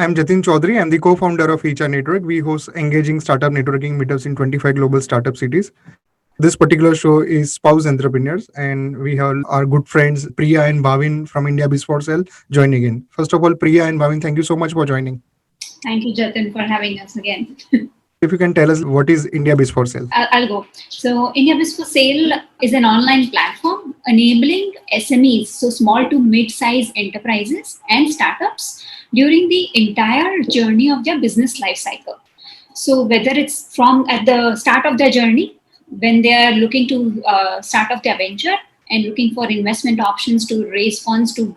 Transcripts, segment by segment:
I'm Jatin Chaudhary. I'm the co-founder of HR Network. We host engaging startup networking meetups in 25 global startup cities. This particular show is Spouse Entrepreneurs, and we have our good friends Priya and Bhavin from IndiaBizForSale joining in. First of all, Priya and Bhavin, thank you so much for joining. Thank you, Jatin, for having us again. If you can tell us what is IndiaBizForSale? I'll go. So, IndiaBizForSale is an online platform enabling SMEs, so small to mid-size enterprises and startups, during the entire journey of their business life cycle. So, whether it's from at the start of their journey, when they are looking to start off their venture and looking for investment options to raise funds to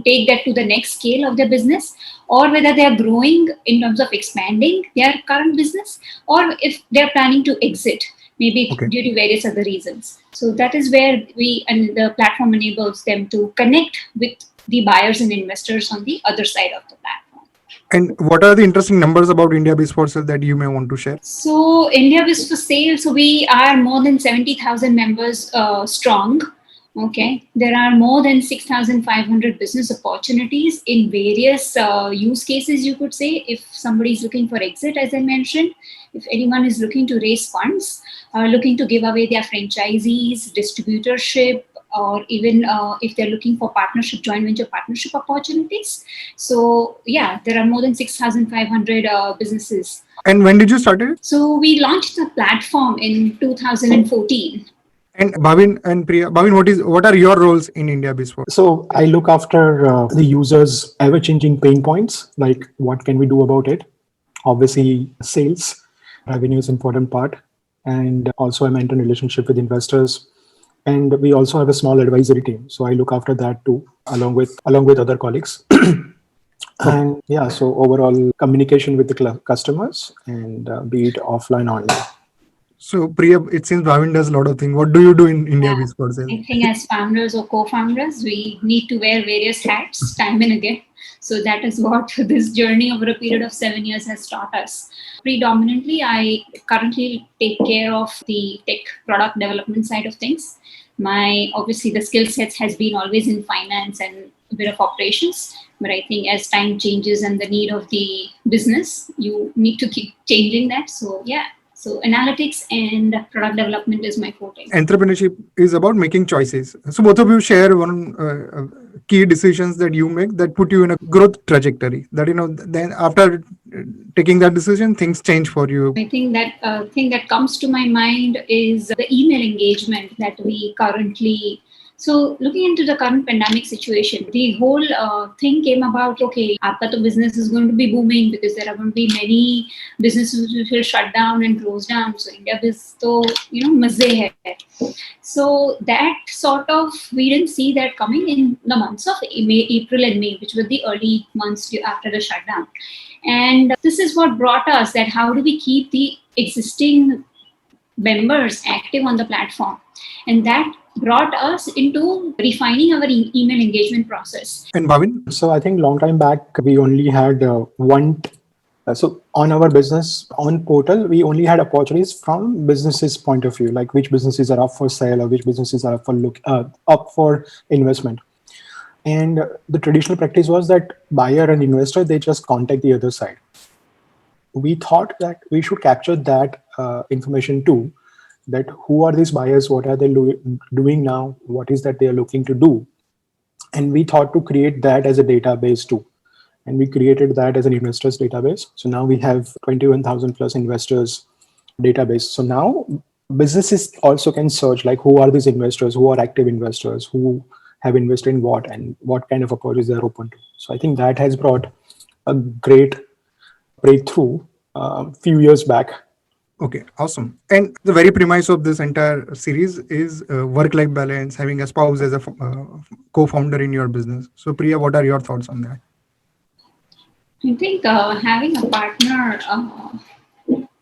take that to the next scale of their business, or whether they are growing in terms of expanding their current business, or if they're planning to exit, maybe due to various other reasons. So that is where we and the platform enables them to connect with the buyers and investors on the other side of the platform. And what are the interesting numbers about IndiaBizForSale that you may want to share? So IndiaBizForSale, so we are more than 70,000 members strong. Okay, there are more than 6,500 business opportunities in various use cases, you could say. If somebody is looking for exit, as I mentioned, if anyone is looking to raise funds, looking to give away their franchisees, distributorship, or even if they're looking for partnership, joint venture partnership opportunities. So yeah, there are more than 6,500 businesses. And when did you start it? So we launched the platform in 2014. And Bhavin and Priya, Bhavin, what are your roles in IndiaBizForSale? So I look after the users' ever-changing pain points, like what can we do about it? Obviously, sales, revenue is an important part. And also I maintain relationship with investors. And we also have a small advisory team. So I look after that too, along with other colleagues. And yeah, so overall communication with the customers and be it offline or online. So Priya, it seems Bhavin does a lot of things. What do you do in IndiaBizForSale? I think as founders or co-founders, we need to wear various hats time and again. So that is what this journey over a period of 7 years has taught us. Predominantly, I currently take care of the tech product development side of things. Obviously the skill sets has been always in finance and a bit of operations. But I think as time changes and the need of the business, you need to keep changing that. So yeah. So analytics and product development is my forte. Entrepreneurship is about making choices. So both of you share one key decisions that you make that put you in a growth trajectory. That then after taking that decision, things change for you. I think that thing that comes to my mind is the email engagement that we currently. So looking into the current pandemic situation, the whole thing came about, okay, aapka to business is going to be booming because there are going to be many businesses which will shut down and close down. So IndiaBiz to, mazze hai. So that sort of, we didn't see that coming in the months of April and May, which were the early months after the shutdown. And this is what brought us that how do we keep the existing members active on the platform? And that brought us into refining our email engagement process. And Bhavin? So I think long time back, we only had one. So on our business on portal, we only had opportunities from businesses point of view, like which businesses are up for sale or which businesses are up for investment. And the traditional practice was that buyer and investor, they just contact the other side. We thought that we should capture that information too, that who are these buyers, what are they doing now, what is that they are looking to do. And we thought to create that as a database too. And we created that as an investors database. So now we have 21,000 plus investors database. So now businesses also can search like who are these investors, who are active investors, who have invested in what and what kind of approaches they're open to. So I think that has brought a great breakthrough a few years back. Okay, awesome. And the very premise of this entire series is work-life balance, having a spouse as a co-founder in your business. So Priya, what are your thoughts on that? I think having a partner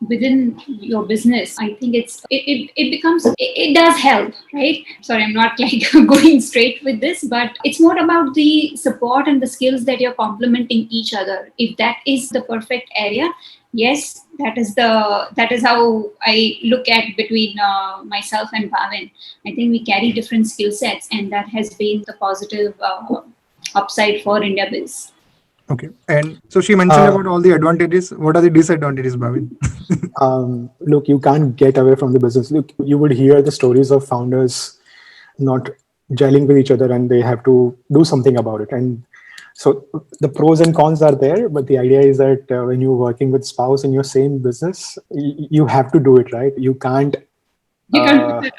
within your business, I think it does help, right? Sorry, I'm not like going straight with this, but it's more about the support and the skills that you're complementing each other. If that is the perfect area, yes, that is how I look at between myself and Bhavin. I think we carry different skill sets, and that has been the positive upside for IndiaBiz. Okay. And so she mentioned about all the advantages. What are the disadvantages, Bhavin? Look, you can't get away from the business. Look, you would hear the stories of founders not gelling with each other and they have to do something about it. And so the pros and cons are there, but the idea is that when you're working with spouse in your same business, you have to do it, right? You can't You can't.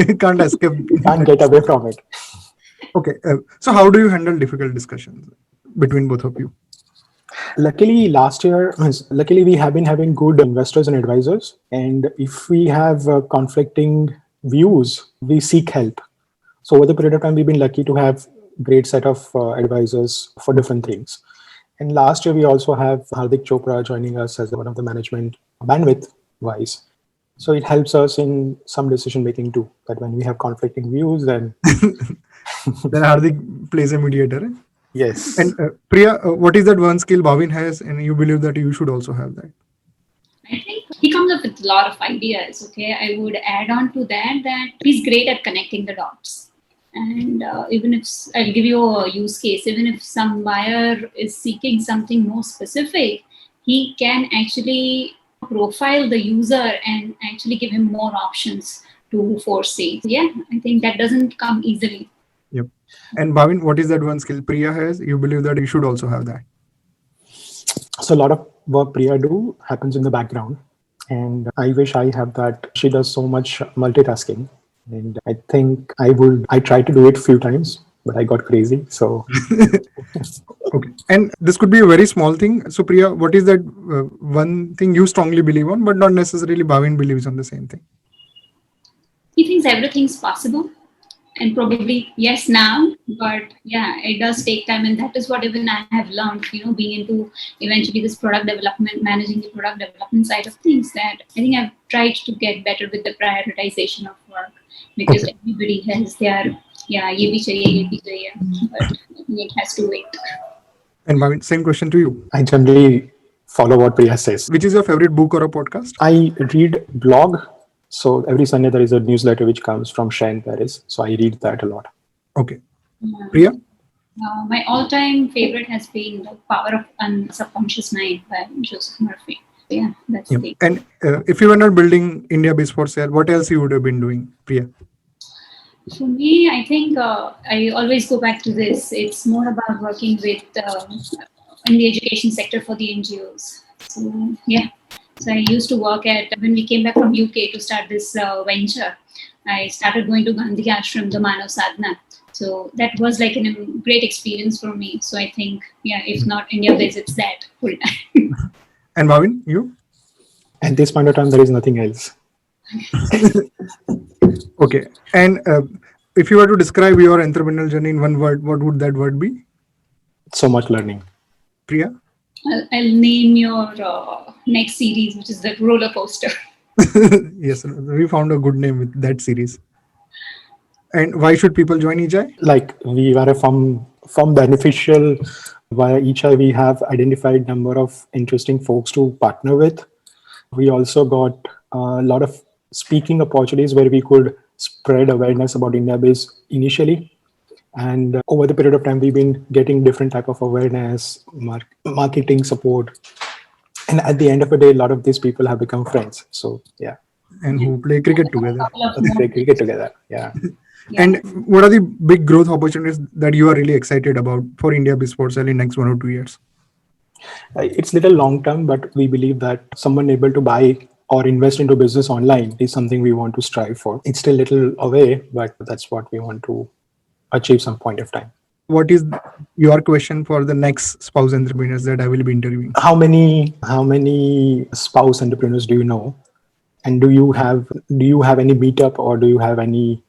You can't escape. you can't get away from it. Okay. So how do you handle difficult discussions between both of you? Luckily, last year, luckily we have been having good investors and advisors. And if we have conflicting views, we seek help. So over the period of time, we've been lucky to have great set of advisors for different things. And last year, we also have Hardik Chopra joining us as one of the management bandwidth wise. So it helps us in some decision making too. That when we have conflicting views, then Then Hardik plays a mediator. Eh? yes. And Priya, what is that one skill Bhavin has, and you believe that you should also have that? I think he comes up with a lot of ideas. Okay, I would add on to that he's great at connecting the dots. And even if I'll give you a use case, even if some buyer is seeking something more specific, he can actually profile the user and actually give him more options to foresee. Yeah, I think that doesn't come easily. Yep. And Bhavin, what is that one skill Priya has? You believe that you should also have that? So a lot of work Priya do happens in the background. And I wish I have that. She does so much multitasking. And I think I tried to do it a few times, but I got crazy. So Okay. And this could be a very small thing. So Priya, what is that one thing you strongly believe on, but not necessarily Bhavin believes on the same thing? He thinks everything's possible. And probably yes now, but yeah, it does take time, and that is what even I have learned. Being into eventually this product development, managing the product development side of things. That I think I've tried to get better with the prioritization of work because Okay. everybody has their ye bhi chahiye, but it has to wait. And Bhavin, same question to you. I generally follow what Priya says. Which is your favorite book or a podcast? I read blog. So every Sunday there is a newsletter which comes from Shane Paris. So I read that a lot. Okay. Yeah. Priya? My all-time favorite has been The Power of Subconscious Mind by Joseph Murphy. Yeah, that's Yep. the. And if you were not building IndiaBizForSale, what else you would have been doing, Priya? For me, I think I always go back to this. It's more about working with in the education sector for the NGOs. So yeah, so I used to work at when we came back from UK to start this venture. I started going to Gandhi Ashram, the Manav Sadhana. So that was like a great experience for me. So I think if not IndiaBiz, it's that full time. And Bhavin, you? At this point of time, there is nothing else. Okay. And if you were to describe your entrepreneurial journey in one word, what would that word be? So much learning. Priya? I'll name your next series, which is the roller coaster. Yes, we found a good name with that series. And why should people join EJI? Like we were a firm beneficial via EJI. We have identified number of interesting folks to partner with. We also got a lot of speaking opportunities where we could spread awareness about IndiaBiz initially. And over the period of time, we've been getting different type of awareness, marketing support. And at the end of the day, a lot of these people have become friends. So yeah, And who play cricket together. let's play cricket together. Yeah. Yeah. And what are the big growth opportunities that you are really excited about for IndiaBizForSale in next 1 or 2 years? It's little long term, but we believe that someone able to buy or invest into business online is something we want to strive for. It's still little away, but that's what we want to achieve some point of time. What is your question for the next spouse entrepreneurs that I will be interviewing? How many spouse entrepreneurs do you know? And do you have any meetup or do you have any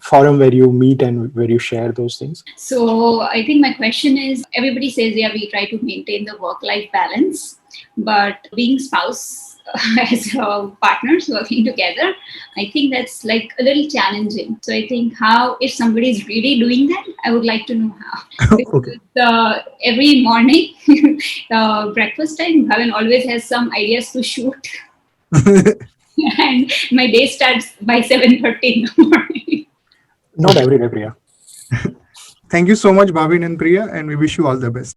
forum where you meet and where you share those things? So I think my question is, everybody says, we try to maintain the work-life balance, but being spouse as partners working together, I think that's like a little challenging. So I think if somebody is really doing that, I would like to know how. Okay. Every morning, breakfast time, Bhavin always has some ideas to shoot. And my day starts by 7:30 in the morning. Not every day, Priya. Thank you so much, Bhavin and Priya, and we wish you all the best.